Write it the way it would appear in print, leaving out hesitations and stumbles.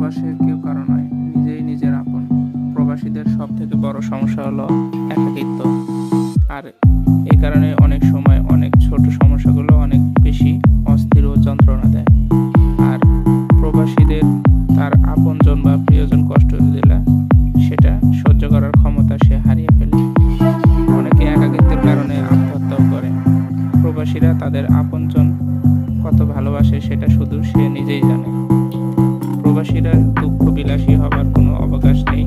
প্রবাসের কেউ কারো নয়, নিজেই নিজের আপন। প্রবাসীদের সব থেকে বড় সমস্যা হলো একাকিত্ব। আর এই কারণে অনেক সময় অনেক ছোট সমস্যাগুলো অনেক বেশি অস্থির ও যন্ত্রণা দেয়। আর প্রবাসীদের তার আপনজন বা প্রিয়জন কষ্ট দিলে সেটা সহ্য করার ক্ষমতা সে হারিয়ে ফেলে। অনেকে একাকিত্বের কারণে আত্মহত্যাও করে। প্রবাসীরা তাদের আপনজন কত ভালোবাসে সেটা শুধু সে নিজেই জানে। প্রবাসীরা দুঃখ বিলাসী হবার কোনো অবকাশ নেই।